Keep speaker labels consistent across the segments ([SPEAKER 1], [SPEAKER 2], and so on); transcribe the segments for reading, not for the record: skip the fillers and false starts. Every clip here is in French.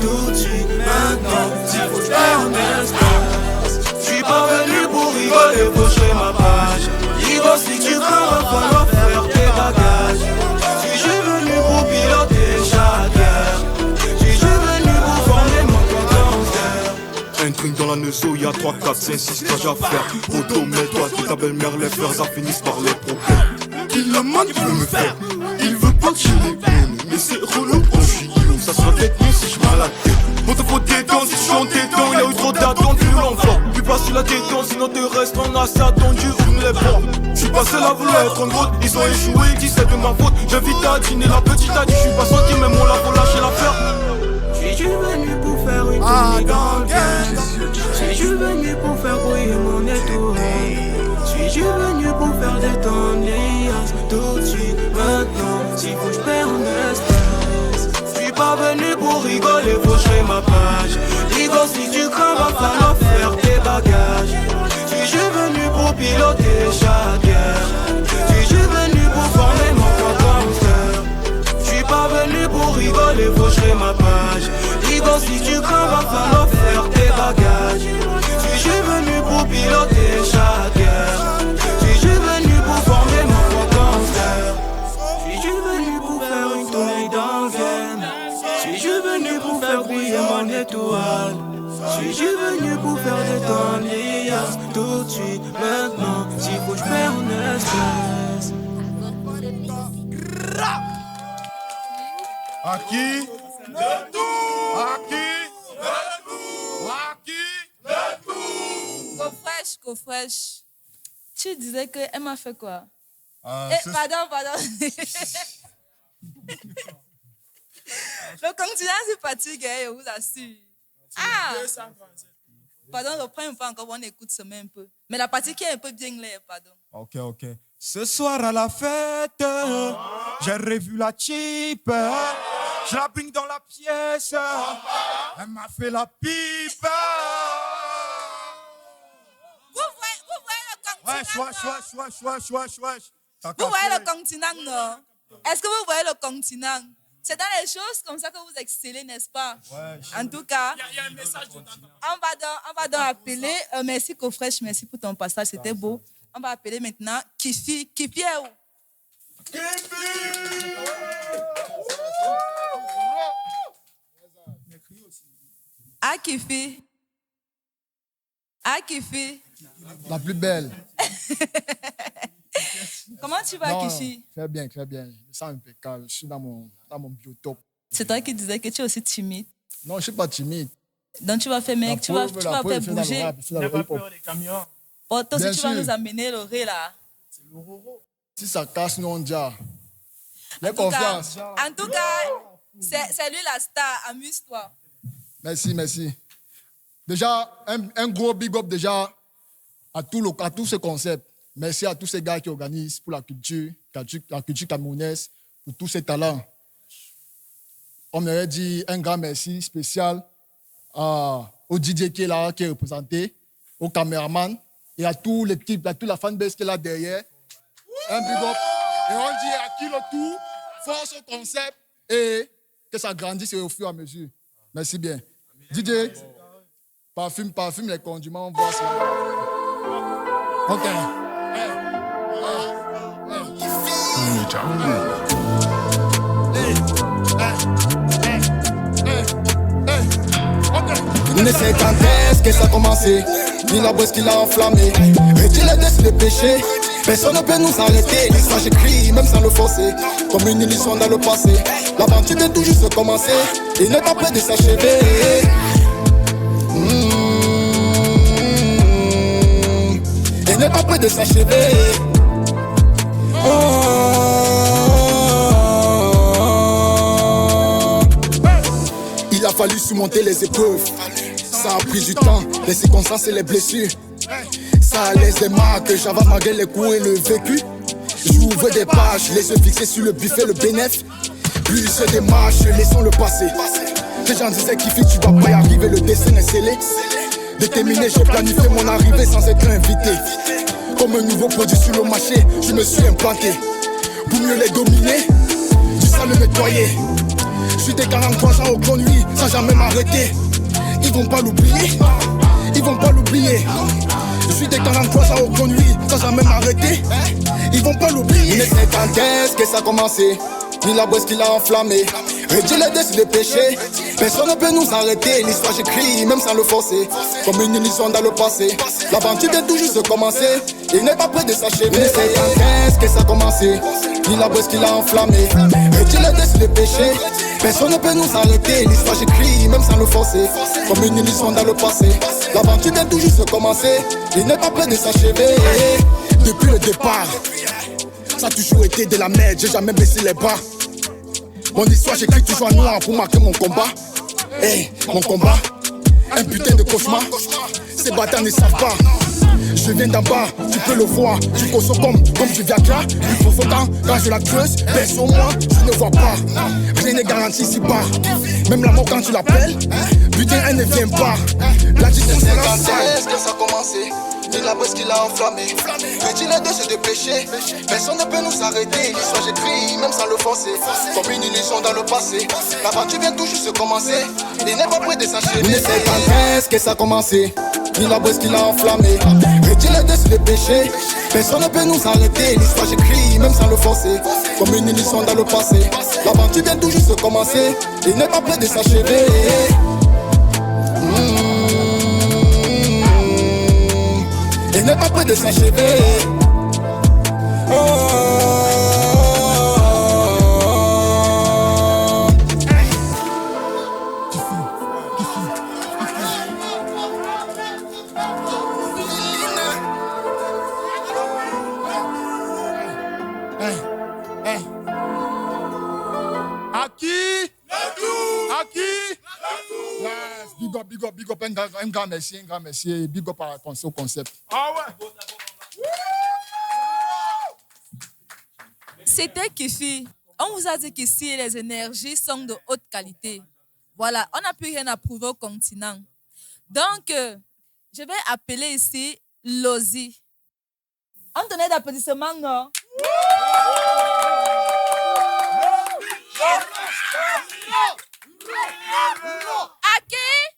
[SPEAKER 1] tout de suite, maintenant. S'il faut que je perds en espace. J'suis pas venu pour rigoler, faucher ma page. Ligo, si tu crains, va falloir faire tes bagages. Si je suis venu pour piloter chaque heure, si je suis venu pour former mon compte.
[SPEAKER 2] Un drink dans la neuzo, y'a 3, 4, 5, 6 stages à faire. Auto, mets-toi, dis ta belle-mère, les fleurs, ça finisse par les problèmes. Qu'il la manne, il veut me faire. Il veut pas que je les aime, mais c'est relou quand je suis ill. Ça sera peut-être mieux si je m'en la tête. Bon, te faut détendre, si je suis en détente, y'a eu trop d'attentes, vu l'enfant. Puis pas sur la détente, sinon te reste en assez attendu, ouvre les portes. J'suis pas seul à vouloir être en route, ils ont échoué, ils disent c'est de ma faute. J'invite à dîner, la petite a dit, j'suis pas sorti, même on l'a pour lâcher l'affaire.
[SPEAKER 1] J'suis venu pour faire une tournée dans le game. J'suis venu pour faire briller mon étoile. J'suis venu pour faire détendre les as tout de suite, maintenant. S'il faut que j'perds en espace. J'suis pas venu pour rigoler, faucher ma page. Ligo, si tu crains, va falloir faire tes bagages. J'suis venu pour piloter chaque heure. J'suis venu pour former mon compte. J'suis pas venu pour rigoler, faucher ma page. Ligo, si tu crains, va falloir faire tes bagages. J'suis venu pour piloter chaque heure. J'suis venu pour former mon compte. J'suis venu pour faire une tournée dans le game. J'suis venu pour faire briller mon étoile. J'suis venu pour faire détendre les as tout de suite, maintenant. S'il faut que je perds en espace.
[SPEAKER 3] À qui? De tout. À qui? De tout. À qui? De tout.
[SPEAKER 4] Cofresh. Tu disais qu'elle m'a fait quoi? Pardon. Le continent, c'est fatigué, je vous assure. Ah! Pardon, reprends pas encore, on écoute ce même peu. Mais la partie qui est un peu bien là, pardon.
[SPEAKER 3] Ok. Ce soir à la fête, j'ai revu la cheap. Je la bring dans la pièce. Elle m'a fait la pipe.
[SPEAKER 4] Vous voyez le continent?
[SPEAKER 3] Wesh.
[SPEAKER 4] Vous voyez le continent, non? Est-ce que vous voyez le continent? C'est dans les choses comme ça que vous excellez, n'est-ce pas? En tout cas,
[SPEAKER 3] il y a un message dedans.
[SPEAKER 4] on va donc appeler. Merci Cofresh, merci pour ton passage, c'était beau. On va appeler maintenant Kifi. Kifi est où? Ah Kifi.
[SPEAKER 5] La plus belle.
[SPEAKER 4] Comment tu vas, Kifi?
[SPEAKER 5] Très bien. Je me sens impeccable. Je suis dans mon biotope.
[SPEAKER 4] C'est toi qui disais que tu es aussi timide.
[SPEAKER 5] Non, je ne suis pas timide.
[SPEAKER 4] Donc tu vas faire, mec, tu vas faire bouger.
[SPEAKER 5] Tu n'as pas peur
[SPEAKER 1] des camions.
[SPEAKER 4] Oh, toi aussi,
[SPEAKER 5] Bien
[SPEAKER 4] tu vas
[SPEAKER 5] sûr.
[SPEAKER 4] nous amener le ré là.
[SPEAKER 5] Si ça casse, nous on dit.
[SPEAKER 4] En tout cas, c'est lui la star. Amuse-toi.
[SPEAKER 5] Merci. Déjà, un gros big up déjà à tout ce concept. Merci à tous ces gars qui organisent pour la culture camerounaise, pour tous ces talents. On m'aurait dit un grand merci spécial au DJ qui est là, qui est représenté, au caméraman et à tous les petits, à toute la fanbase qui est là derrière. Un big up. Et on dit à qui le tout, force au concept et que ça grandisse au fur et à mesure. Merci bien. DJ, parfume les condiments, on voit ça. Ok.
[SPEAKER 6] Il ne sait quand est-ce que ça a commencé, ni la boisse qui l'a enflammé. Retire les décès de péché, personne ne peut nous arrêter. L'histoire j'écris, même sans le forcer, comme une illusion dans le passé. L'aventure vient tout juste commencer, et n'est pas près de s'achever. Et n'est pas près de s'achever. Il a fallu surmonter les épreuves. Ça a pris du temps, les circonstances et les blessures. Ça laisse des marques, j'avais malgré les coups et le vécu. J'ouvre des pages, les yeux fixés sur le buffet, le bénéfice. Plus des marches, laissons le passé. Les gens disaient Kifi, tu vas pas y arriver, le destin est scellé. Déterminé, j'ai planifié mon arrivée sans être invité. Comme un nouveau produit sur le marché, je me suis implanté. Pour mieux les dominer, du sang le nettoyer. Je suis des 43 ans au conduit, sans jamais m'arrêter. Ils vont pas l'oublier, ils vont pas l'oublier. Je suis des 43 ans au conduit, sans jamais m'arrêter. Ils vont pas l'oublier. Mais c'est quand est-ce que ça a commencé? Ni la boisse qui l'a enflammé. Rédiger les dés sur les péchés. Personne ne peut nous arrêter. L'histoire j'écris, même sans le forcer. Comme une unisson dans le passé. L'aventure vient tout juste de commencer. Il n'est pas prêt de s'achever. Mais c'est quand est-ce que ça a commencé? Ni la boisse qui l'a enflammé. Rédiger les dés sur les péchés. Personne ne peut nous arrêter. L'histoire j'écris, même sans le forcer. Comme une unisson dans le passé. L'aventure vient tout juste de commencer. Il n'est pas prêt de s'achever. Depuis le départ, ça a toujours été de la merde. J'ai jamais baissé les bras. Mon histoire j'écris toujours en noir pour marquer mon combat. Mon combat, un putain de cauchemar. Ces bâtards ne savent pas. Je viens d'en bas, tu peux le voir. Je consomme comme du Viagra. Plus provoquant, quand je la creuse, perso moi, je ne vois pas. Rien n'est garanti ici bas. Même la mort quand tu l'appelles, putain elle ne vient pas. La justice c'est quand est-ce que ça a commencé? Ni la boisse qui l'a enflammé. Petit les deux c'est de péché. Personne ne peut nous arrêter. L'histoire j'écris, même sans le forcer. Comme une illusion dans le passé. L'aventure vient tout juste de commencer. Il n'est pas prêt de s'achever. Mais c'est quand est-ce que ça a commencé? Ni la boisse qui l'a enflammé. Petit les deux c'est de péché. Personne ne peut nous arrêter. L'histoire j'écris, même sans le forcer. Comme une illusion dans le passé. L'aventure vient tout juste de commencer. Il n'est pas prêt de s'achever. Il n'est pas prêt de s'achever. Big up, un grand merci, big up à penser au concept.
[SPEAKER 3] Ah ouais.
[SPEAKER 4] C'était Kifi. On vous a dit qu'ici, les énergies sont de haute qualité. Voilà, on n'a plus rien à prouver au continent. Donc, je vais appeler ici Lozi. On donnait d'applaudissements, non?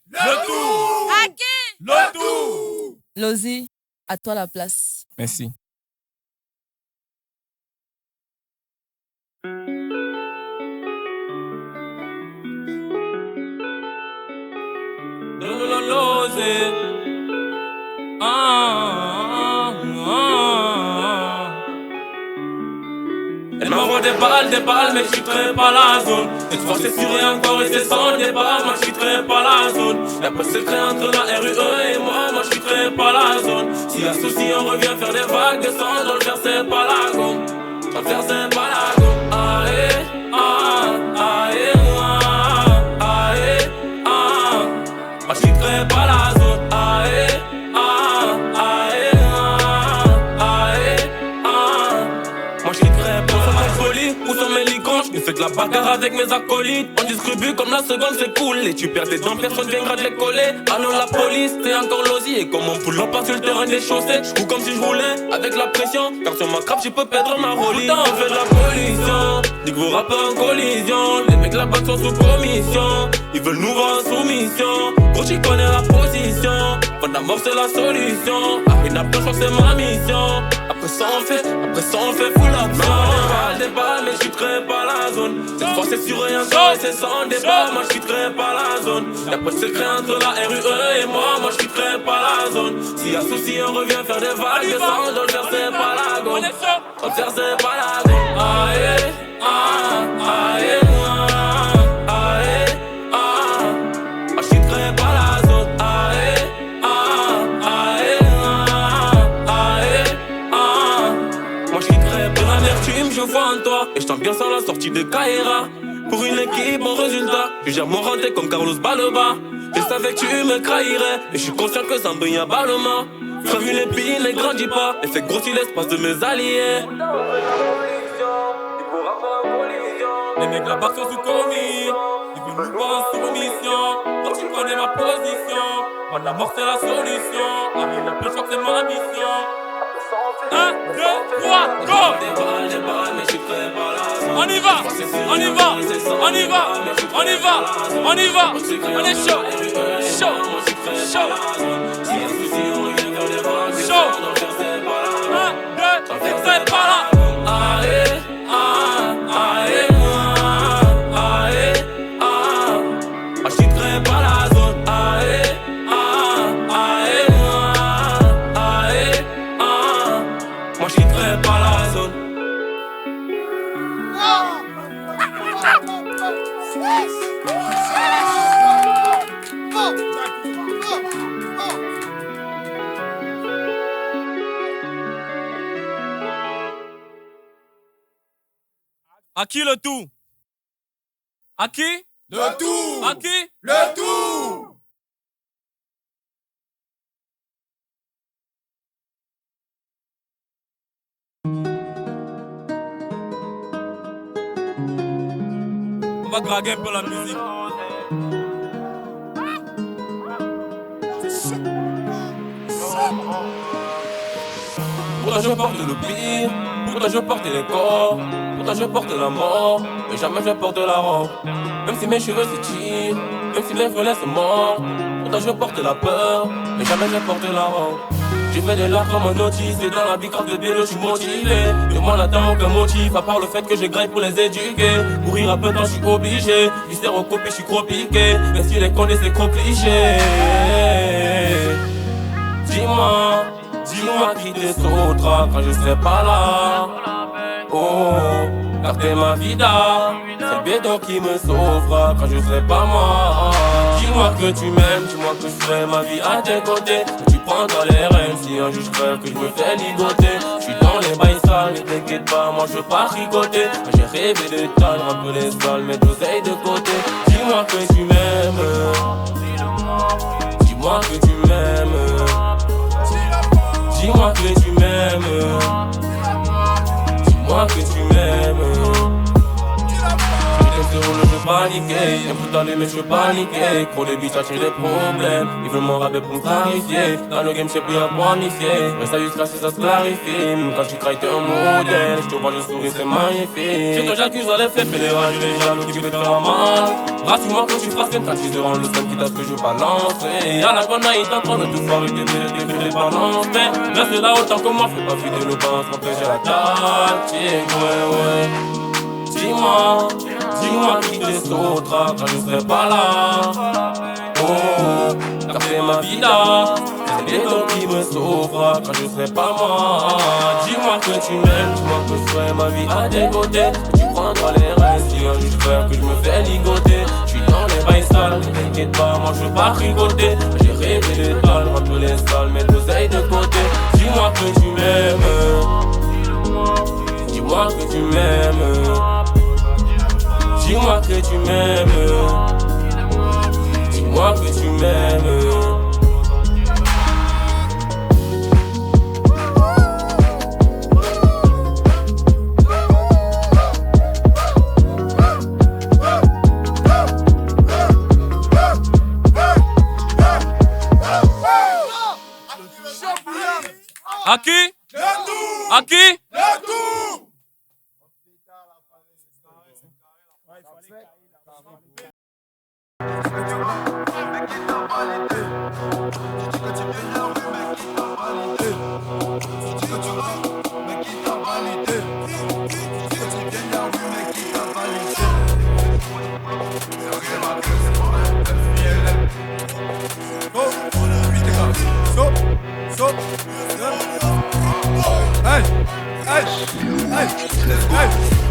[SPEAKER 7] Le tour!
[SPEAKER 4] À qui?
[SPEAKER 7] Le tour!
[SPEAKER 4] Lozi, à toi la place.
[SPEAKER 7] Merci.
[SPEAKER 1] Elle m'envoie des balles, mais je quitterai pas la zone. Cette fois c'est sûr et encore et c'est sans débat, moi je quitterai pas la zone. Y'a pas de secret entre la RUE et moi je quitterai pas la zone. S'il y a souci on revient faire des vagues de sang, dans le faire c'est pas la gomme. Dans le faire c'est pas la gomme. Aïe, aïe, aïe, aïe, aïe. Moi je quitterai pas la zone. Aïe, aïe, aïe, aïe, aïe. Moi je quitterai pas. Où sont mes licornes? Je fais de la bagarre avec mes acolytes. On distribue comme la seconde c'est cool. Et tu perds tes dents, personne viendra te les coller. Allô la police, t'es encore Lozi. Et comme on pull up sur le terrain des chaussettes. J'cours comme si je roulais avec la pression. Car sur ma crape je peux perdre ma rollie. On fait de la collision, dis que vos rappeurs en collision. Les mecs là-bas sont sous commission. Ils veulent nous voir en soumission. Gros tu connais la position. Faut de la mort c'est la solution. Une approche c'est ma mission. Après ça on fait full action. Des balles mais je quitterai pas la zone. Cette fois c'est sûr et encore et c'est sans débat. Moi je quitterai pas la zone. Y'a pas de secret entre la RUE et moi je quitterai pas la zone. S'il y a souci on revient faire des vagues de sang. Dans le faire c'est pas la gomme. Dans le faire c'est pas la gomme. Aïe, aïe, aïe, aïe, aïe. Moi je quitterai pas la zone. Aïe, aïe, aïe, aïe. Moi je quitterai pas l'amertume, je vois en toi. Et je t'en bien sans la sortie de Kaira. Pour une équipe, bon résultat. Je gère mon renté comme Carlos Baleba. Je savais que tu me trahirais. Et je suis conscient que ça me brille à Baloma. Frère, une épine ne grandit pas. Et fait grossir l'espace de mes alliés. Les mecs là-bas sont sous commis. Ils veulent nous voir en soumission. Donc tu connais ma position. Moi la mort c'est la solution. La vie la plus forte c'est ma mission.
[SPEAKER 7] 1, 2, 3, go! On y va, on y va, on y va, on y va, on y va, on est chaud, chaud, chaud, chaud. 1, 2, c'est pas là. Aïe, aïe, aïe, aïe. Moi je quitterai pas la zone. Aïe, aïe, aïe, aïe. Moi je quitterai pas la zone. À qui le tout? À qui?
[SPEAKER 3] Le tout.
[SPEAKER 7] À qui?
[SPEAKER 3] Le tout.
[SPEAKER 7] On va draguer un peu la musique. Pourtant je porte le pire, pourtant je porte les corps, pourtant je porte la mort, mais jamais je porte la robe. Même si mes cheveux s'étirent, même si mes volets sont morts, pourtant je porte la peur, mais jamais je porte la robe. J'ai fait de l'art comme un notice, et dans la bicrave de vélo je suis motivé. De moi n'attends aucun motif, à part le fait que je graille pour les éduquer. Courir un peu temps je suis obligé, du au copé je suis trop piqué, mais si les connaissent c'est trop cliché. Dis-moi qui te sautera quand je serai pas là. Oh, car t'es ma vida, c'est le béton qui me sauvera quand je serai pas moi. Dis-moi que tu m'aimes, dis-moi que je ferai ma vie à tes côtés. Que tu prendras les rênes si un jour je crève que je me fais ligoter. Je suis dans les bails sales, mais t'inquiète pas, moi je veux pas rigoter. J'ai rêvé de t'atteindre un peu les salles, mais d'oseille de côté. Dis-moi que tu m'aimes, dis-moi que tu m'aimes. Dis-moi que tu m'aimes. Dis-moi que tu m'aimes. Je veux paniquer, j'aime tout aller mais je veux paniquer. Gros les biches attirent des problèmes, ils veulent mon rabais pour me clarifier. Dans le game je sais plus à planifier, mais ça jusqu'à ce que ça se clarifie. Quand tu crailles t'es un modèle, je te vois je souris c'est magnifique. Je te j'accuse à les faits, fais les rages, les jaloux qui me faire mal. Rassure-moi que tu fasses comme quand tu te rends le seul qui t'a que je balance. Et à la bonne il t'entend de tout faire et t'es les balances. Mais reste là autant que moi, fais pas fuiter le balance, m'empêcher la tactique, ouais. Dis-moi qui te sautera quand je serai pas là. Oh, car c'est ma vida, c'est les gens qui me sauvera quand je serai pas moi. Dis-moi que tu m'aimes, dis-moi que je ferai ma vie à tes côtés. Que tu prendras les restes si un jour je ferai que je me fais ligoter. Je suis dans les bails sales, ne t'inquiète pas, moi je veux pas rigoter. J'ai rêvé d'étoiles, un peu les salles, mais d'oseille de côté. Dis-moi que tu m'aimes, dis-moi que tu m'aimes. Dis-moi que tu m'aimes. Dis-moi que tu m'aimes. À qui? À qui?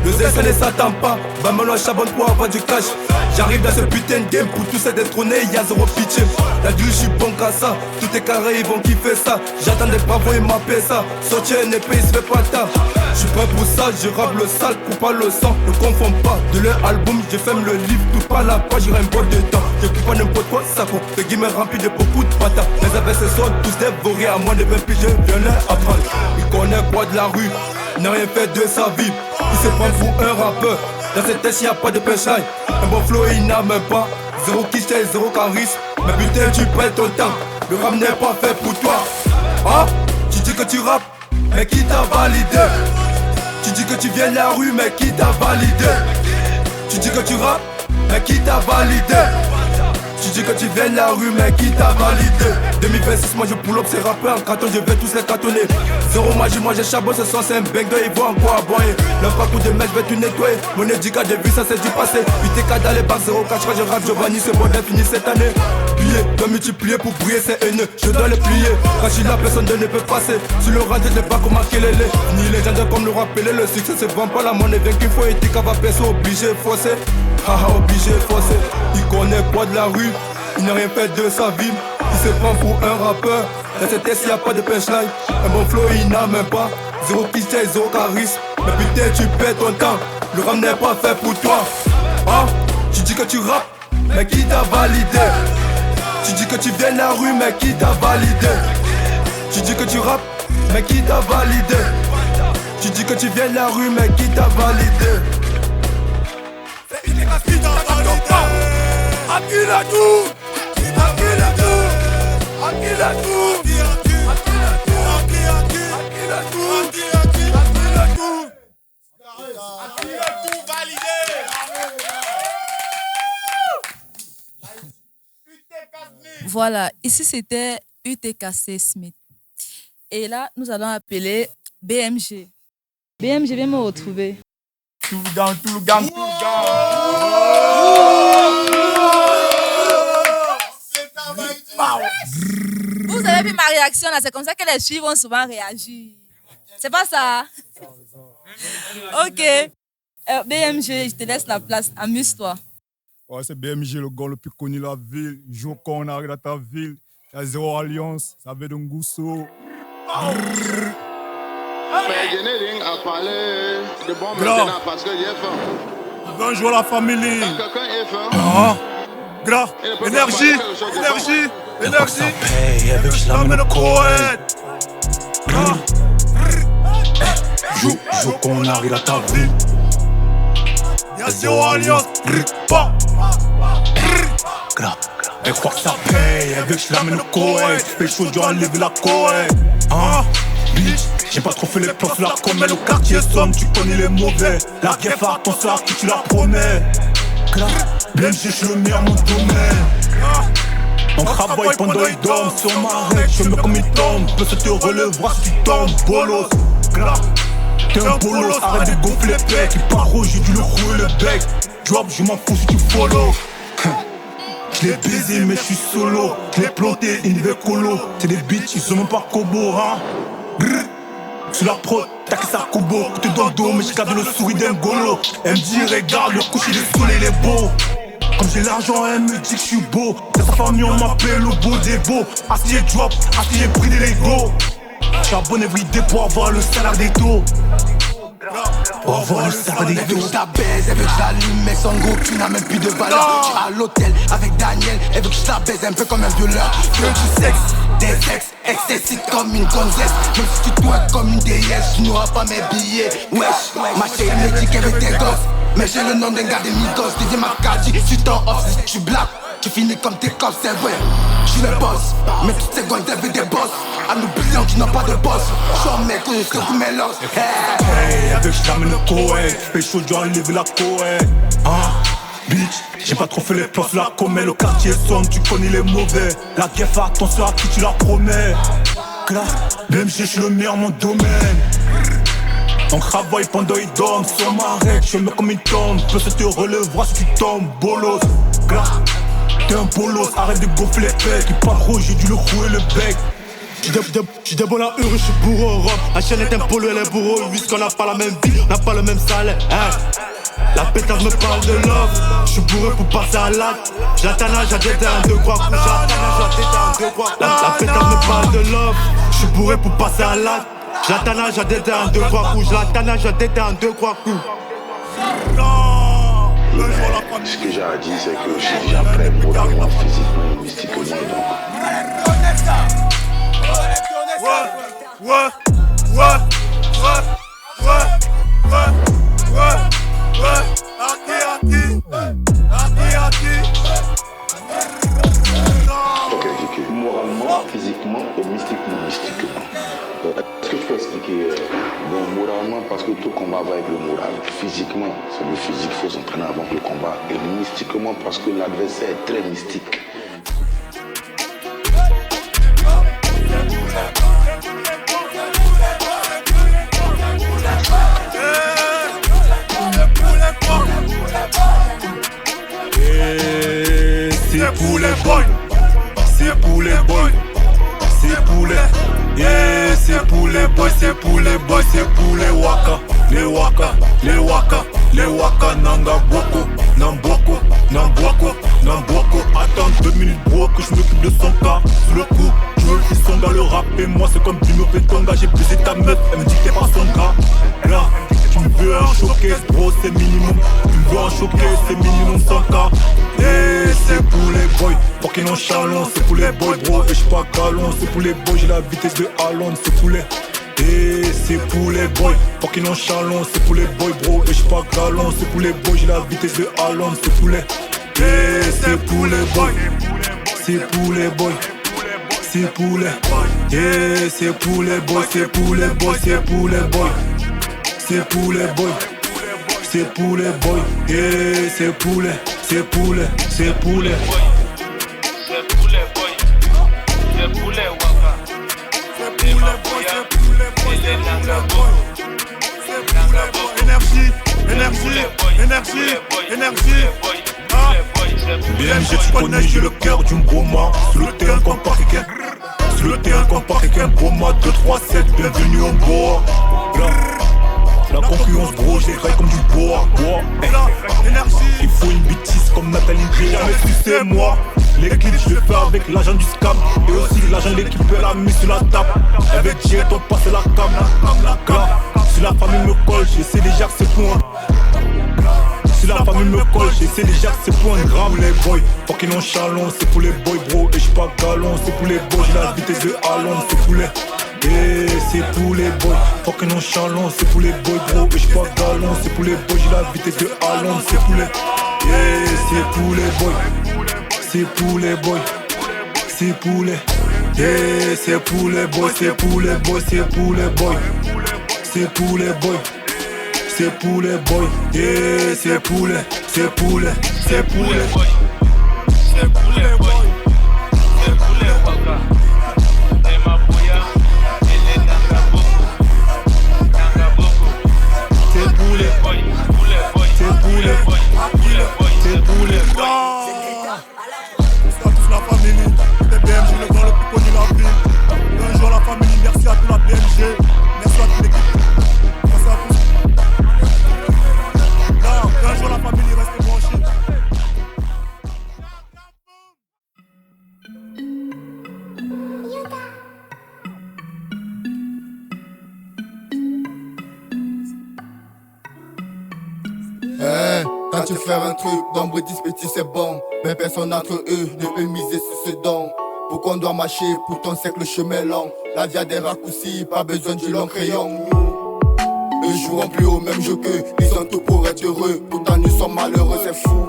[SPEAKER 1] Le zèle ça ne s'attend pas, va me charbonne pour avoir du cash. J'arrive dans ce putain de game pour tous être détrôné, y'a zéro pitié. La dure, je suis bon qu'à ça, tout est carré, ils vont kiffer ça. J'attends des bravos, ils m'appellent ça. Sortir une épée, il se fait pas tard. J'suis prêt pour ça, je rappe le sale, coupe pas le sang. Ne confonds pas, de leur album, je ferme le livre, tout pas la page, j'irai un peu de temps. Je kiffe pas n'importe quoi, ça faut. Le guillemets rempli de beaucoup de patates. Les adversaires sont tous dévorés, à moins de 20 piges, je viens leur apprendre. Il connaît quoi de la rue, n'a rien fait de sa vie. Il se prend pour un rappeur. Dans cette tête y'a pas de punchline. Un bon flow il n'a même pas. Zéro quiche, zéro charisme. Mais putain tu perds ton temps. Le rap n'est pas fait pour toi. Ah, tu dis que tu rappes,
[SPEAKER 2] mais qui t'a validé? Tu dis que tu viens de la rue, mais qui t'a validé? Tu dis que tu rappes, mais qui t'a validé? Tu dis que tu viens de la rue, mais qui t'a validé? 2026, moi je pull up ces rappeurs, carton, je vais tous les cartonner. Zéro magie, moi j'ai charbon, ce son c'est un bang de, ils vont encore aboyer. Le parcours de mec, je vais tout nettoyer. Mon éducat, j'ai vu ça, c'est du passé. 8K dans les bars, 0 4, je rappe, Giovanni, c'est bon, fini cette année. Plier, dois multiplier pour briller, c'est haineux, je dois les plier. Quand je suis là, personne ne peut passer. Sur le rang, je n'ai pas comment qu'il est. Ni légende comme le rappelé, le succès se vend pas, la monnaie vaincu, faut éthique, va percer, obligé, forcer. Haha, obligé, forcer. Il connaît quoi de la rue, il n'a rien fait de sa vie. Il se prend pour un rappeur. Dans cette test, y'a pas de punchline. Un bon flow, il n'a même pas. Zéro cliché, zéro charisme. Mais putain, tu perds ton temps. Le rap n'est pas fait pour toi. Hein? Tu dis que tu rappes, mais qui t'a validé? Tu dis que tu viens de la rue, mais qui t'a validé? Tu dis que tu rappes, mais qui t'a validé? Tu dis que tu viens de la rue, mais qui t'a validé?
[SPEAKER 4] Voilà, ici c'était UTKC Smith. Et là, nous allons appeler BMG. BMG, viens me retrouver.
[SPEAKER 3] Tout le gang, tout le gang, tout le gang.
[SPEAKER 4] Vous avez vu ma réaction là, c'est comme ça que les filles vont souvent réagir. C'est pas ça? Ok. BMG, je te laisse la place, amuse-toi.
[SPEAKER 3] Ouais, c'est BMG, le gars le plus connu de la ville. Jour quand on arrive dans ta ville, il y a zéro alliance, ça veut d'un gousseau. Bonjour la famille. Gras, énergie, énergie, énergie. Je l'amène au Koweït.
[SPEAKER 8] Jour quand on arrive à ta ville,
[SPEAKER 3] y'a zéro alliance.
[SPEAKER 8] Elle croit que ça paye, elle veut que je l'amène au Koweït. Fais chaud, je dois enlever la Koweït. Bitch, j'ai pas trop fait les plans sur la comète. Au quartier somme, tu connais les mauvais. La guerre, fais attention à qui tu la promets. BMG, je suis le meilleur mon domaine. On travaille pendant ils dorment. Si on m'arrête, je me comme il tombe. Peut se te relèvera si tu tombes, bolos. T'es un bolos, arrête de gonfler les pecs. Il part rouge, j'ai dû le rouler le bec. Drop, je m'en fous si tu follow. Je l'ai baisé mais je suis solo. Je l'ai planté, il veut colo. C'est des bitches, ils sont même pas cobo, hein. Sur la prod, t'as que ça coubo. Côté dans le dos, mais j'ai gardé le sourire d'un golo. Elle me dit regarde, le coucher du soleil il est beau. Comme j'ai l'argent, elle me dit que je suis beau. Dans sa famille, on m'appelle le beau des beaux. Assis et drop, assis et pris des Lego. Charbonne everyday pour avoir le salaire des taux. Pour avoir le salaire des taux.
[SPEAKER 6] Elle veut que je la baise, elle veut que je l'allume, mais son gros tu n'as même plus de valeur. Tu es à l'hôtel avec Daniel, elle veut que je la baise un peu comme un violeur. Je veux du sexe, des sexes, excessifs comme une gonzesse. Même si tu dois comme une déesse, je n'aurai pas mes billets. Wesh, ma chérie me dit qu'elle veut des gosses. Mais j'ai le nom d'un gars des migos, deviens ma carte, tu t'en off si tu blagues. Tu finis comme tes cops, c'est vrai. Je suis le boss, mais toutes ces gonzes elles veulent des boss. À nos billions qui n'ont pas de boss. Je suis un mec, je secoue mes losses.
[SPEAKER 8] Hey, elle veut que je l'amène au Koweït. Fais chaud, je dois enlever la Koweït. Bitch, j'ai pas trop fait les plans sur la comète. Le quartier sombre, tu connais les mauvais. La guerre, fais attention à qui tu la promets. BMG, je suis le meilleur mon domaine. On travaille pendant ils dorment. Si on m'arrête, je me comme une tombe. Peut se te relèvera si tu tombes, bolos. T'es un bolos, arrête de gonfler les pecs. Il part rouge, j'ai dû le rouler le bec.
[SPEAKER 1] J'suis de bon la hure, j'suis bourreau au rhum. La chaîne est un polo, elle est bourreau. Puisqu'on n'a pas la même vie, on n'a pas le même salaire, hein. La pétard me parle de love. J'suis bourré pour passer à l'acte. J'attends, j'adète un deux croix coups. La pétard me parle de love. J'suis bourré pour passer à l'acte. J'attends, j'adète un deux croix coups. J'adète un deux croix coups.
[SPEAKER 9] Ce que j'ai à dire, c'est que je suis déjà prêt moralement, physiquement et mystiquement. Ok, moralement, physiquement et mystiquement. Est-ce que tu peux expliquer voir avec le moral. Physiquement, c'est le physique, il faut s'entraîner avant le combat. Et mystiquement, parce que l'adversaire est très mystique.
[SPEAKER 2] C'est pour les boys, c'est pour les boys, c'est pour les, yeah, c'est pour les boys, c'est pour les boys, c'est pour les waka, les waka, les waka, les waka, nanga boko, namboko, namboko, namboko. Attends 2 minutes bro que je m'occupe de son cas, sous le coup, je veux qu'ils sont dans le rap et moi c'est comme Dino Petonga, j'ai baisé ta meuf, elle me dit que t'es pas son gars, là. Tu me veux un showcase, bro, c'est minimum. Tu me veux un showcase, c'est minimum 100K. Et c'est pour les boys, pour qu'ils nonchalants, c'est pour les boys, bro. Et j'suis pas galon, c'est pour les boys, j'ai la vitesse de Alon, c'est pour les. Et c'est pour les boys, pour qu'ils nonchalants, c'est pour les boys, bro. Et j'suis pas galon, c'est pour les boys, j'ai la vitesse de Alon, c'est pour les. Et c'est pour les boys, c'est pour les boys. C'est pour les, yeah, c'est pour les boys, c'est pour les boys, c'est pour les boys. C'est pour les boys, c'est pour les boys, yeah, c'est pour les, c'est pour les, c'est pour les.
[SPEAKER 10] C'est pour les boys, c'est pour les waka. C'est pour les boys, c'est pour les boys, c'est pour les boys. C'est pour les boys, énergie, énergie, énergie, énergie.
[SPEAKER 2] BMG, tu connais, j'ai le cœur d'une broma. Sur le terrain qu'on part quelqu'un, sur le terrain qu'on part quelqu'un, broma 2, 3, 7, bienvenue en bois. La concurrence bro, je les graille comme du bois. Il faut une bêtise comme Nathalie Gray. Jamais si c'est moi. Les clips je le fais avec l'agent du scam. Et aussi l'agent de l'équipe elle a mis sur la table. Avec J on passe la cam. Si la famille me colle, j'essaie déjà que c'est pour un. Si la famille me colle, j'essaie déjà que c'est pour un gramme. Les boys, pour qu'ils nonchalants, c'est pour les boys bro. Et j'suis pas galon, c'est pour les boys, j'ai la vitesse de Alon, c'est pour les. Et c'est pour les boys, pour que nonchalants, c'est pour les boys bro. Et j'suis pas galon, c'est pour les boys, j'ai la vitesse de Alon, c'est pour les. Et c'est pour les boys, c'est pour les boys, c'est pour les. Et c'est pour les boys, c'est pour les boys, c'est pour les boys, c'est pour les boys, c'est pour les boys. Et c'est pour les, c'est pour les, c'est pour les boys,
[SPEAKER 10] c'est pour les boys, c'est pour les waka.
[SPEAKER 2] C'est pour les boys, c'est pour les boys, c'est pour les boys.
[SPEAKER 3] Merci à tous la famille, les BMG, le grand le plus connu de la ville. Bonjour la famille, merci à toute la BMG, merci à toute l'équipe. Merci à tous. Bonjour la famille, restez branchés.
[SPEAKER 5] Quand tu fais un truc, d'ombre petit c'est bon. Mais personne d'entre eux ne peut miser sur ce don. Pourquoi on doit marcher, pourtant c'est que le chemin est long. La vie a des raccourcis, pas besoin du long crayon. Eux joueront plus au même jeu qu'eux, ils ont tout pour être heureux. Pourtant nous sommes malheureux, c'est fou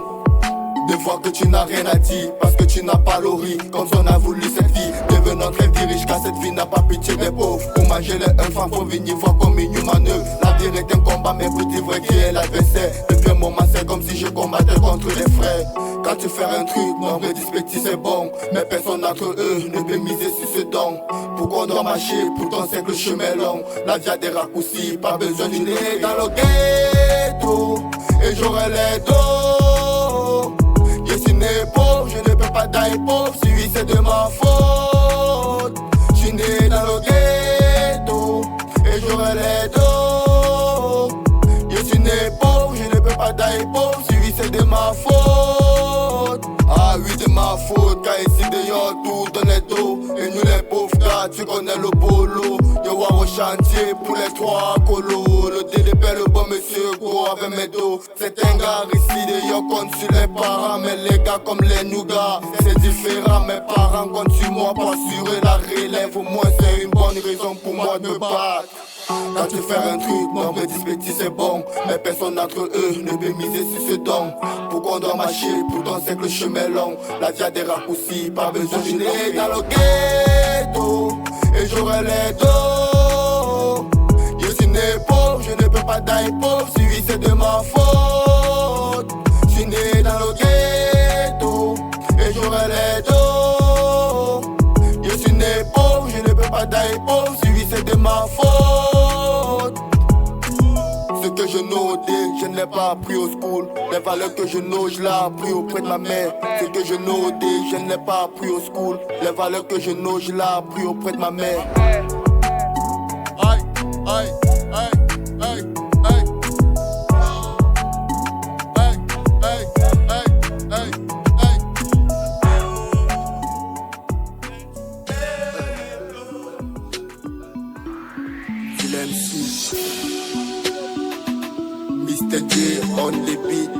[SPEAKER 5] de voir que tu n'as rien à dire, parce que tu n'as pas l'ori, comme on a voulu cette vie. Devenant très riche car cette vie n'a pas pitié des pauvres. Pour manger les œufs, faut venir voir comme une manœuvre. La vie est un combat, mais petit vrai qui est l'adversaire. Depuis un moment c'est comme si je combattais contre les frères. Quand tu fais un truc, nombre petit c'est bon. Mais personne d'entre eux ne peut miser sur ce don. Pourquoi on doit marcher, pourtant c'est que le chemin est long. La vie a des raccourcis, pas besoin d'une nez dans le ghetto. Et j'aurai les dos. Je suis né pauvre, je ne peux pas die pauvre. Si oui c'est de ma faute. Je suis né dans le ghetto. Et j'aurai les dos. Je suis né pauvre, je ne peux pas die pauvre. Si oui c'est de ma faute. Ah oui de ma faute, car ici d'ailleurs tout dans les dos. Et nous les pauvres gars, tu connais le polo. Je vois au chantier pour les 3 colos. Le DDP le bon monsieur gros avec mes dos. C'est un gars ici d'ailleurs compte sur les parents. Mais les gars comme les nougats, c'est différent. Mes parents comptent sur moi pour assurer la relève. Au moins c'est une bonne raison pour moi de me battre. Quand tu fais un truc, nombre petit c'est bon. Mais personne d'entre eux ne peut miser sur ce don. Pourquoi on doit marcher, pourtant c'est que le chemin est long. La vie a des raccourcis, pas besoin d'une nez dans le ghetto. Et j'aurai les dos. Je suis né pauvre,
[SPEAKER 11] je ne peux pas die pauvre, si oui c'est de ma faute. Je suis né dans le ghetto et j'aurai les dos. Je suis né pauvre, je ne peux pas die pauvre, si oui c'est de ma faute. Ce que je notais, je ne l'ai pas appris au school. Les valeurs que je note, je l'ai appris auprès de ma mère. Ce que je notais, je ne l'ai pas appris au school. Les valeurs que je note, je l'ai appris auprès de ma mère. Aïe, aïe, aïe, aïe, aïe. Aïe, aïe, aïe, aïe, aïe. Tu l'aimes si Mr. J on the beat.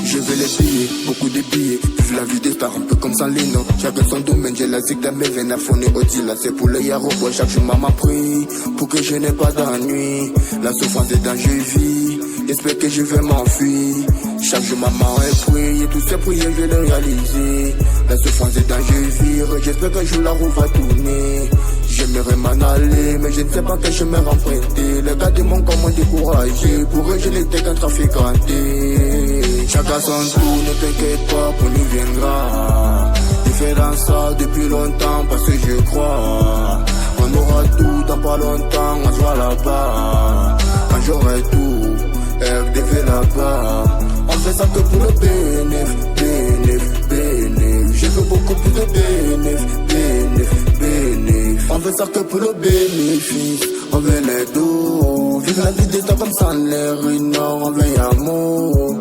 [SPEAKER 11] Je veux les billets, beaucoup de billets. Vu la vie des stars un peu comme Salino. Chacun son domaine, j'ai la zig dans mes veines. À fond et au là c'est pour le yaro. Chaque jour maman prie pour que je n'ai pas d'ennui. La souffrance est dans je vis. J'espère que je vais m'enfuir. Chaque jour maman est prié. Tous ces prières je les réaliser. La souffrance est dans je vis. J'espère qu'un jour la roue va tourner. J'aimerais m'en aller, mais je ne sais pas quel chemin emprunter. Les gars de mon corps m'ont découragé. Pour eux, je n'étais qu'un trafiquanté. Chacun son tour, ne t'inquiète pas, pour nous viendra. J'ai fait dans ça depuis longtemps, parce que je crois. On aura tout dans pas longtemps, on se voit là-bas. Quand j'aurai tout, RDV là-bas. On fait ça que pour le bénéf, bénéf, bénéf. Je veux beaucoup plus de bénéf, bénéf, bénéf. On fait ça que pour le bénéfice. On veut les dos. Vivre la vie d'état comme ça, les ruines, on veut amour.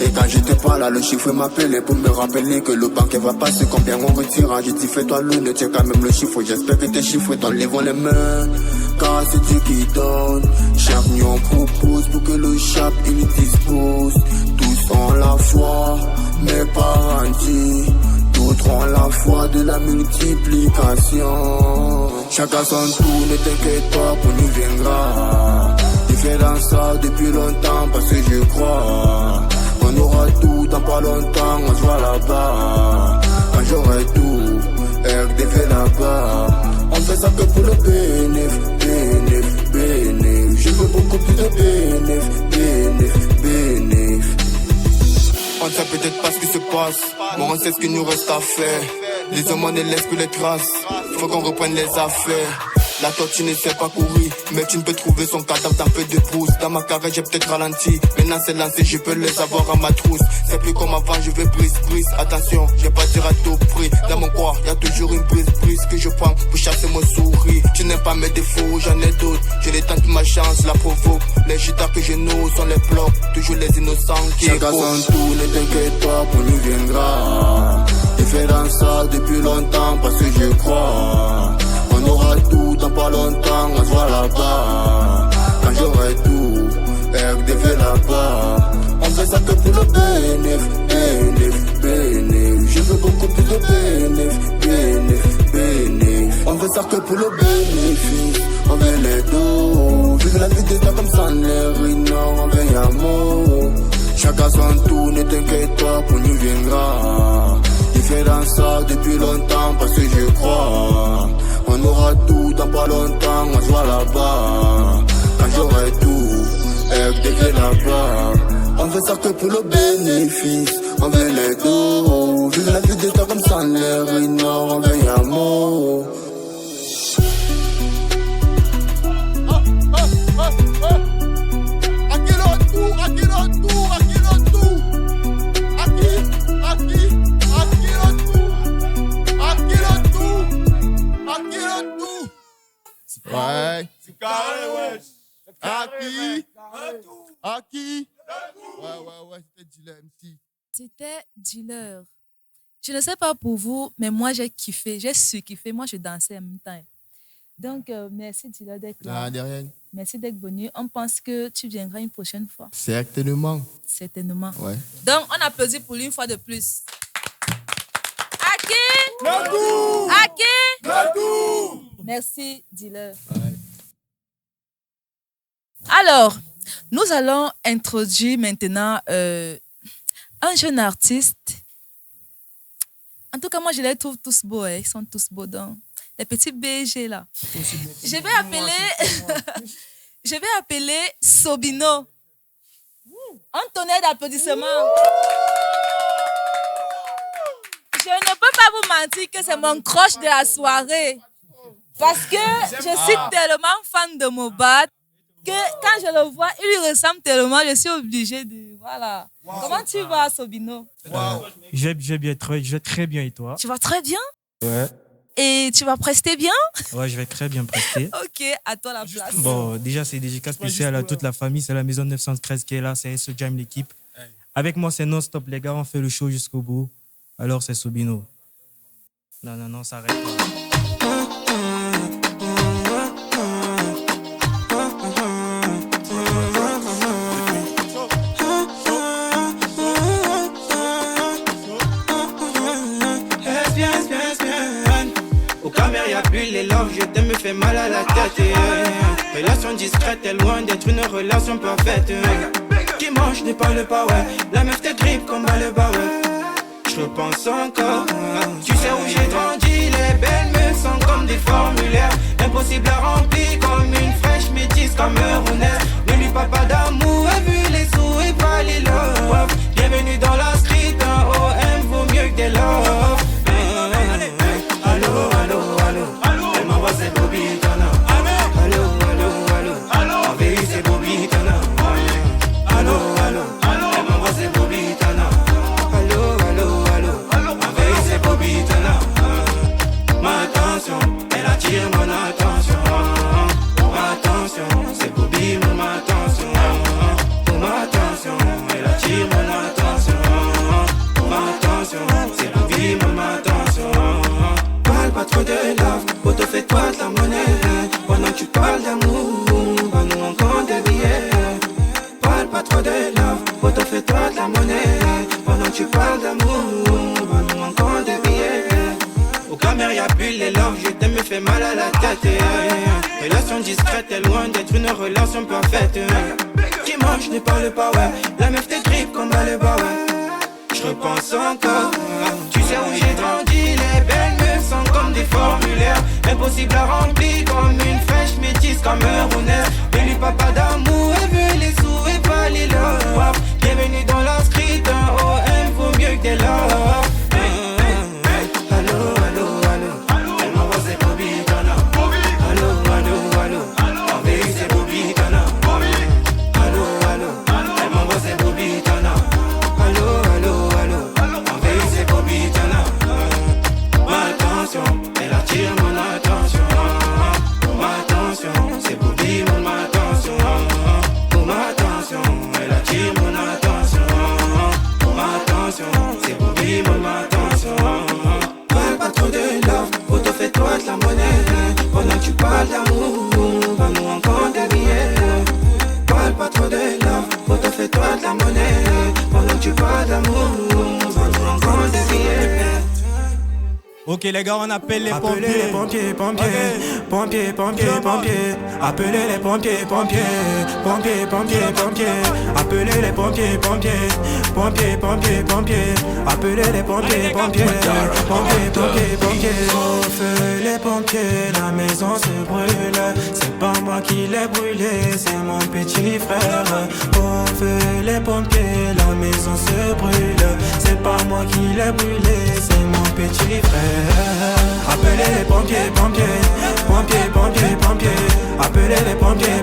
[SPEAKER 11] Et quand j'étais pas là, le chiffre m'appelait pour me rappeler que le banque va passer, combien on retira. J'ai dit fais-toi le ne tiens quand même le chiffre. J'espère que tes chiffres t'en lèvent les mains. Car c'est Dieu qui donne. Chaque nuit on propose pour que le chap il dispose. Tous ont la foi, mais pas rendis. D'autres ont la foi de la multiplication. Chacun son tour, ne t'inquiète pas, pour nous viendra. J'ai fait dans ça depuis longtemps parce que je crois. On aura tout dans pas longtemps, on se voit là-bas. Quand j'aurai tout, RDV là-bas. On fait ça que pour le bénéf, bénéf, bénéf. Je veux beaucoup plus de bénéf, bénéf, bénéf. On ne sait peut-être pas ce qui se passe, mais on sait ce qu'il nous reste à faire. Les hommes on ne laissent plus les traces, faut qu'on reprenne les affaires. La tortue ne sait pas courir, mais tu ne peux trouver son cadavre d'un peu de brousse. Dans ma carrière j'ai peut-être ralenti, maintenant c'est lancé, je peux les avoir à ma trousse. C'est plus comme avant, je vais brise, brise. Attention, je vais pas dire à tout prix. Dans mon corps, y a toujours une brise, brise que je prends pour chasser mon sourire. Tu n'aimes pas mes défauts, j'en ai d'autres. Je les tente ma chance, la provoque. Les gitards que je noue sont les blocs, toujours les innocents qui écoutent. Chacun son tour, ne t'inquiète pas, pour nous viendra. J'ai fait dans ça depuis longtemps parce que je crois. On aura tout dans pas longtemps, on se voit là-bas. Quand j'aurai tout, RDV là-bas. On fait ça que pour le bénéf, bénéf, bénéf. Je veux beaucoup plus de bénéf, bénéf, bénéf. On fait ça que pour le bénéfice. On veut les dos. Vivre la vie d'état comme ça, les ruines, on veut amour. Chacun son tour, ne t'inquiète pas, pour nous viendra. J'ai fait dans ça depuis longtemps parce que je crois. On aura tout dans pas longtemps, on se voit là-bas. Quand j'aurai tout, RDV là-bas. On veut ça que pour le bénéfice. On veut les dos. Vivre la vie d'état comme ça, les ruines, on veut amour. Ouais.
[SPEAKER 10] C'est carré, wesh.
[SPEAKER 5] Aki. Ouais, c'était Dealer MC.
[SPEAKER 4] C'était Dealer. Je ne sais pas pour vous, mais moi j'ai kiffé, j'ai surkiffé. Moi je dansais en même temps. Donc merci Dealer d'être là.
[SPEAKER 5] De rien.
[SPEAKER 4] Merci d'être venu. On pense que tu viendras une prochaine fois.
[SPEAKER 5] Certainement.
[SPEAKER 4] Certainement.
[SPEAKER 5] Ouais.
[SPEAKER 4] Donc on applaudit pour lui une fois de plus. Aki.
[SPEAKER 10] Nadou.
[SPEAKER 4] Aki.
[SPEAKER 10] Nadou.
[SPEAKER 4] Merci Dealer. Ouais. Alors, nous allons introduire maintenant un jeune artiste. En tout cas, moi, je les trouve tous beaux. Ils sont tous beaux. Donc, les petits BG là. Je vais appeler Sobino. Un tonnerre d'applaudissements. Je ne peux pas vous mentir que c'est mon crush de la soirée. Parce que je suis tellement fan de Mobat que quand je le vois, il lui ressemble tellement, je suis obligée de... Voilà. Comment tu vas, Sobino?
[SPEAKER 12] Je vais très bien et toi?
[SPEAKER 4] Tu vas très bien?
[SPEAKER 12] Ouais.
[SPEAKER 4] Et tu vas prester bien?
[SPEAKER 12] Ouais, je vais très bien prester.
[SPEAKER 4] Ok, à toi la place.
[SPEAKER 12] Bon, déjà, c'est dédicace spécial à toute la famille. C'est la maison 913 qui est là. C'est SO Jam, l'équipe. Avec moi, c'est non-stop. Les gars, on fait le show jusqu'au bout. Alors, c'est Sobino. Non, ça arrête pas.
[SPEAKER 13] Les love, je t'aime, me fait mal à la tête. Relation discrète est loin d'être une relation parfaite. Qui mange ne parle pas, ouais. La meuf te grippe comme à le bas, ouais. Je repense encore. Tu sais où j'ai grandi, les belles me sont comme des formulaires. Impossible à remplir comme une fraîche métisse camerounaise. Ne lui parle pas d'amour, et vu les sous et pas les love. Bienvenue dans la street, un OM vaut mieux que des love. Allô. Elle m'envoie ses bobitana. Allô. En vérité c'est bobitana. Allô. Elle m'envoie ses bobitana. Allô. En vérité c'est bobitana. Ma attention, elle attire mon attention. Attention, c'est Bobby mon attention. Ma attention, elle attire mon attention. Attention, c'est Bobby mon attention. Pas trop de love, auto fais-toi de la monnaie. Pendant que tu parles d'amour, bah nous on compte des billets. Parle pas trop de love, auto fais-toi de la monnaie. Pendant que tu parles d'amour, bah nous on compte des billets. Au caméra y'a plus les love, je t'aime me fait mal à la tête. Relation discrète est loin d'être une relation parfaite. Qui mange ne parle pas, ouais. La meuf te grippe comme à le bas, ouais. Je repense encore. Tu sais où j'ai grandi, les belles meufs sont comme des formulaires. Impossible à remplir comme une fraîche métisse camerounaise. Ne lui parle pas d'amour, elle veut les sous et pas les love. Bienvenue dans la street, un OM vaut mieux que des love. Allô. Elle m'envoie ses bobitana. Allô. En vérité c'est bobitana. Allô. Elle m'envoie ses bobitana. Allô. En vérité c'est bobitana. Ma attention, elle attire mon attention. Ma attention, c'est Bobby mon attention. Ma attention, elle attire mon attention. Ma attention, c'est Bobby mon attention. Parle pas trop de love, auto fais-toi de la monnaie. Pendant que tu parles d'amour, bah nous on compte des billets. Parle pas trop de love, auto fais-toi de la monnaie. Pendant que tu parles d'amour, bah nous on compte des billets.
[SPEAKER 12] Ok les gars, on appelle les pompiers.
[SPEAKER 1] Appelez les pompiers. Appelez les pompiers. Appelez les pompiers. Appelez les pompiers. Au feu les pompiers, la maison se brûle. C'est pas moi qui l'ai brûlé, c'est mon petit frère. Au feu les pompiers, la maison se brûle. C'est pas moi qui l'ai brûlé, c'est mon petit frère. Appelez les pompiers. Appelez les pompiers. Appelez les pompiers.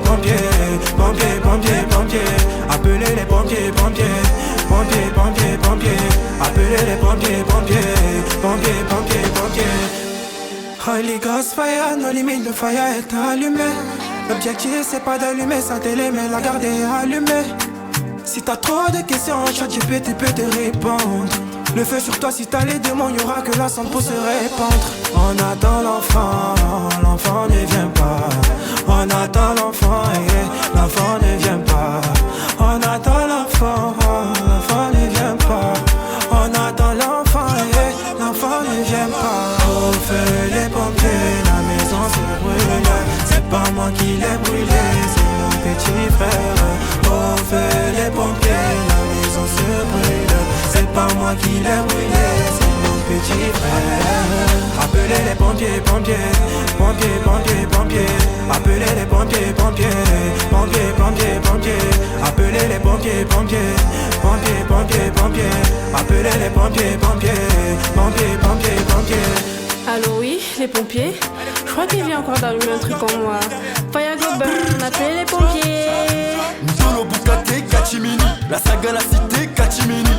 [SPEAKER 1] Appelez les pompiers. Holy Ghost fire, nos limites de fire est allumée. L'objectif c'est pas d'allumer sa télé mais la garder allumée. Si t'as trop de questions, ChatGPT peut te répondre. Le feu sur toi, si t'as les démons, y'aura que la cendre pour se répandre. On attend l'enfant ne vient pas. On attend l'enfant ne vient pas. On attend l'enfant ne vient pas. On attend l'enfant ne vient pas. Au feu les pompiers, la maison se brûle. C'est pas moi qui l'ai brûlé, c'est mon petit frère. Au feu les pompiers, la maison se brûle. C'est pas moi qui l'ai brûlé, c'est mon
[SPEAKER 13] petit frère. Appelez les pompiers, pompiers, pompiers, pompiers, pompiers. Appelez les pompiers, pompiers, pompiers, pompiers, pompiers. Appelez les pompiers, pompiers, pompiers, pompiers, pompiers. Appelez les pompiers, pompiers, pompiers, pompiers, pompiers.
[SPEAKER 14] Allô, oui, les pompiers. Je crois qu'il vient encore d'allumer un truc en moi. Fire go burn, appelez les pompiers.
[SPEAKER 2] Ndolo Bukake Kachimini, la saga la cité Kachimini.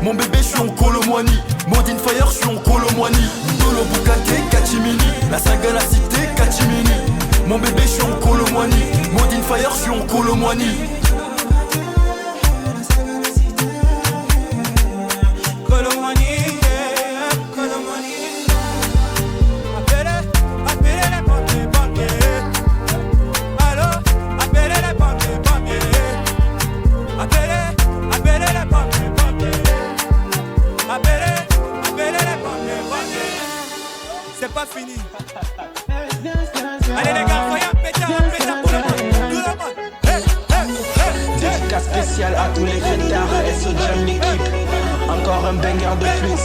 [SPEAKER 2] Mon bébé je suis en Colomwani, Modine Fire je suis en Colomwani. Ndolo Bukake Kachimini, la saga la cité Kachimini. Mon bébé je suis en Colomwani, Modine Fire je suis en Colomwani.
[SPEAKER 3] C'est pas fini. Allez les gars, soyez pétard pour le monde. Tout le monde. Hey, hey, hey.
[SPEAKER 15] Dédicace spéciale à tous les fêtards et ce jam l'équipe. Encore un banger de plus.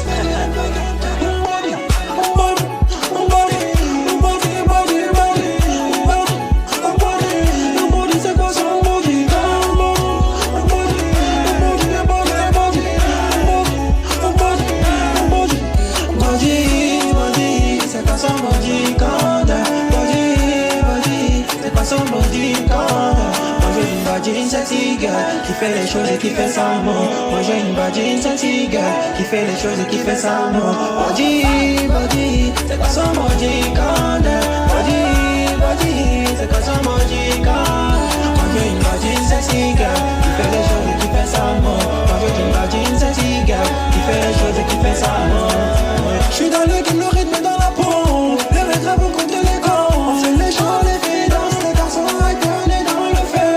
[SPEAKER 13] Sexy girl qui fait les choses et qui fait ça mot. Moi j'ai une badine sexy girl qui fait les choses et qui fait ça mot. Body, body, c'est quoi son body quand body, c'est quoi son body quand. Moi j'ai une badine sexy girl qui fait les choses et qui fait ça mot. Moi j'ai une badine sexy girl qui fait les choses et qui fait ça mot. J'suis dans le game, le rythme est dans la peau. Les regrets vont contre les gants. On fait les choses, les filles dansent, les garçons avec on est dans le feu.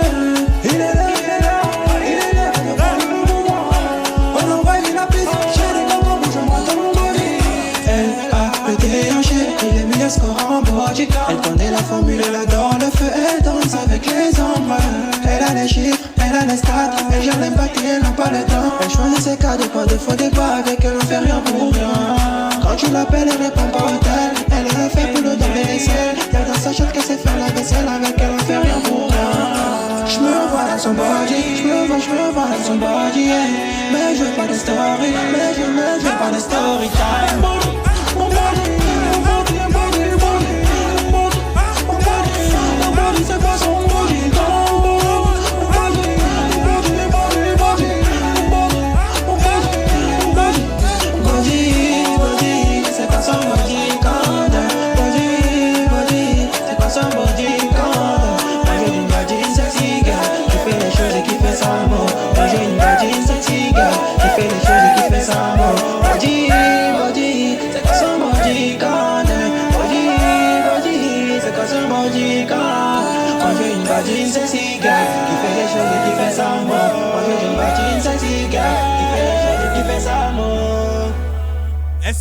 [SPEAKER 13] Elle connaît la formule, elle adore le feu, elle danse avec les ombres. Elle a les chiffres, elle a les stats, elle gère l'impact et elle n'a pas le temps. Elle choisit ses cadeaux, pas de faux débats, avec elle on fait rien pour rien. Quand tu l'appelles, elle répond pas au tel. Elle est faite pour le dans les aisselles. Y'a dans sa chatte qu'elle sait faire la vaisselle, avec elle on fait rien pour rien. J'me vois dans son body, j'me vois dans son body, yeah. Mais je veux pas de story, mais je veux pas de story time.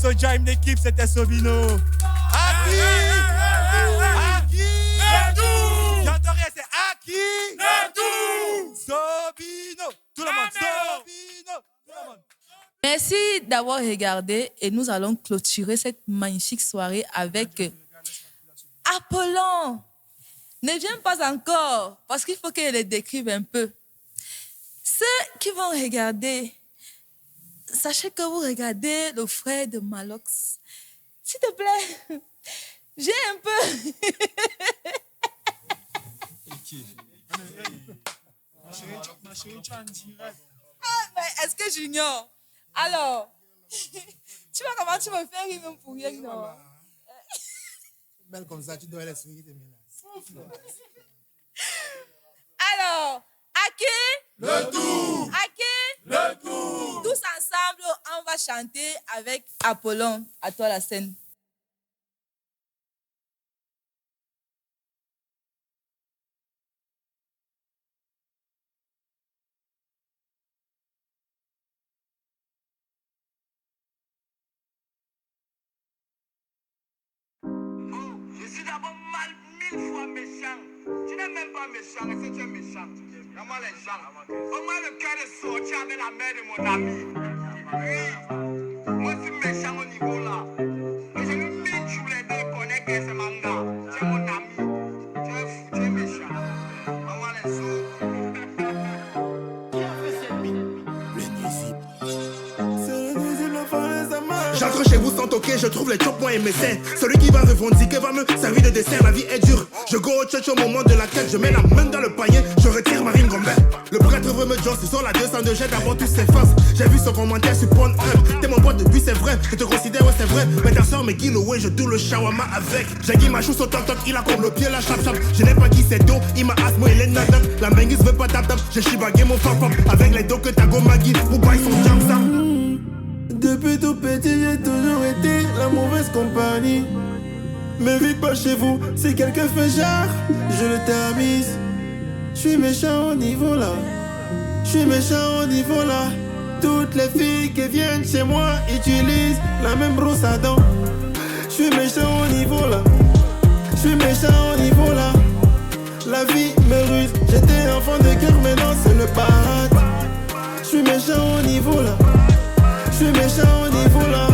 [SPEAKER 3] Soja une équipe, c'était Sobino. Aki, j'entends rien, c'est Aki, Sobino, tout le monde, Sobino, tout le monde.
[SPEAKER 4] Merci d'avoir regardé et nous allons clôturer cette magnifique soirée avec Apollon. Ne viens pas encore parce qu'il faut qu'elle les décrive un peu. Ceux qui vont regarder, sachez que vous regardez le frère de Malox. S'il te plaît, j'ai un peu. Ah, mais est-ce que j'ignore? Alors, tu vois comment tu me fais rire même pour rien, non?
[SPEAKER 16] Belle comme ça, tu dois les sourire de menaces.
[SPEAKER 4] Alors, Aki,
[SPEAKER 3] le tour.
[SPEAKER 4] Aki,
[SPEAKER 3] le tour.
[SPEAKER 4] Tous ensemble, on va chanter avec Apollon. À toi la scène.
[SPEAKER 10] Je suis d'abord mal 1000 fois méchant. Tu n'es même pas méchant, mais c'est tu es méchant. Comment les gens? Au moins le cœur est sorti avec la mère de mon ami. Oui, moi je suis méchant au niveau
[SPEAKER 6] J'entre chez vous sans toquer, je trouve les chops moi et mes seins. Celui qui va revendiquer va me servir de dessert. La vie est dure, je go au church au moment de la quête. Je mets la main dans le panier, je retire Marine Gombert. Le prêtre veut me joss, sur la 202 jet avant tout s'efface. J'ai vu son commentaire sur Pornhub. T'es mon pote depuis c'est vrai, je te considère ouais c'est vrai. Mais ta soeur me guille ouais je doule le shawarma avec. J'ai guille ma chousse au toc toc, il a comme le pied la chap chap. Je n'ai pas qui c'est dos, il m'a asthme il est nadak. La menguise veut pas tap tap, j'ai chibagué mon fap fap. Avec les dos que t'as go Maggie, pour bailler son jam ça.
[SPEAKER 1] Depuis tout petit, j'ai toujours été la mauvaise compagnie. Me vite pas chez vous, si quelqu'un fait genre, je le tamise. J'suis méchant au niveau là, j'suis méchant au niveau là. Toutes les filles qui viennent chez moi utilisent la même brosse à dents. J'suis méchant au niveau là, j'suis méchant au niveau là. La vie me ruse, j'étais enfant de cœur, maintenant c'est le paradis. J'suis méchant au niveau là, j'suis méchant au niveau là.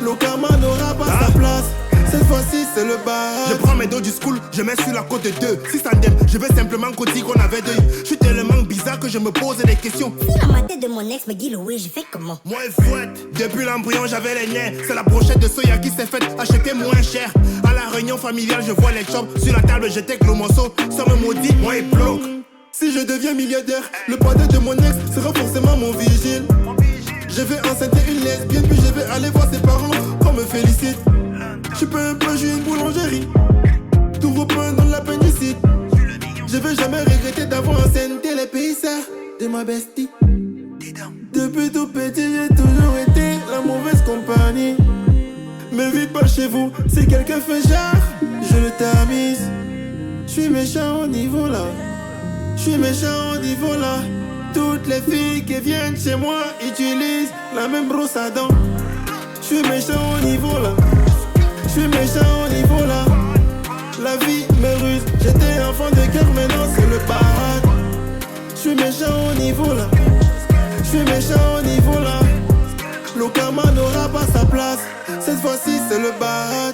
[SPEAKER 1] Le karma n'aura pas sa place. Cette fois-ci c'est le bar.
[SPEAKER 6] Je prends mes dos du school, je mets sur la côte de deux. Si ça n'aime, je veux simplement qu'on dise qu'on avait deux. Je suis tellement bizarre que je me pose des questions.
[SPEAKER 17] Si la tête de mon ex me dit oui, je fais comment?
[SPEAKER 6] Moi et fouette, depuis l'embryon j'avais les nerfs. C'est la brochette de soya qui s'est faite acheter moins cher. À la réunion familiale je vois les chops. Sur la table j'étais que le morceau, ça me maudit, moi et bloque.
[SPEAKER 1] Si je deviens milliardaire, le padre de mon ex sera forcément mon vigile. Je vais enceinter une lesbienne, puis je vais aller voir ses parents qu'on me félicite. Je peux un peu jouer une boulangerie, tout repeint dans l'appendicite. Je vais jamais regretter d'avoir enceinté les paysans de ma bestie. Depuis tout petit, j'ai toujours été la mauvaise compagnie. Me vite pas chez vous, si quelqu'un fait genre, je le tamise. J'suis méchant au niveau là, j'suis méchant au niveau là. Toutes les filles qui viennent chez moi utilisent la même brosse à dents. J'suis méchant au niveau là, j'suis méchant au niveau là. La vie me ruse, j'étais enfant de cœur, maintenant c'est le paradis. J'suis méchant au niveau là, j'suis méchant au niveau là. Le karma n'aura pas sa place, cette fois-ci c'est le barat.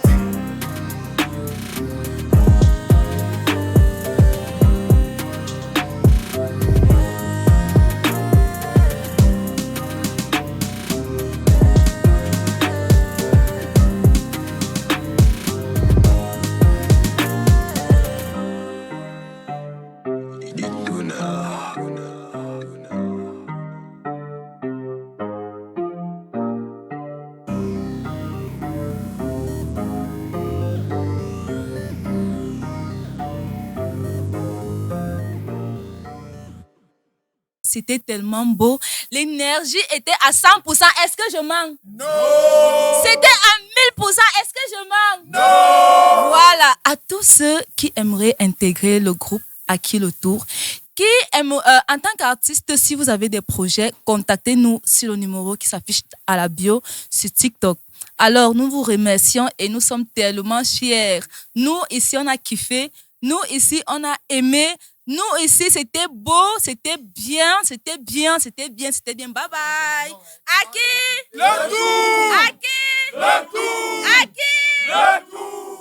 [SPEAKER 4] C'était tellement beau. L'énergie était à 100%. Est-ce que je mens?
[SPEAKER 3] Non.
[SPEAKER 4] C'était à 1000%. Est-ce que je mens?
[SPEAKER 3] Non.
[SPEAKER 4] Voilà. À tous ceux qui aimeraient intégrer le groupe À qui le tour, qui aiment, en tant qu'artiste, si vous avez des projets, contactez-nous sur le numéro qui s'affiche à la bio sur TikTok. Alors, nous vous remercions et nous sommes tellement fiers. Nous, ici, on a kiffé. Nous, ici, on a aimé. Nous, ici, c'était beau, c'était bien, c'était bien, c'était bien, c'était bien. Bye bye. À qui?
[SPEAKER 3] Le tour.
[SPEAKER 4] À qui?
[SPEAKER 3] Le tour.
[SPEAKER 4] À qui?
[SPEAKER 3] Le tour.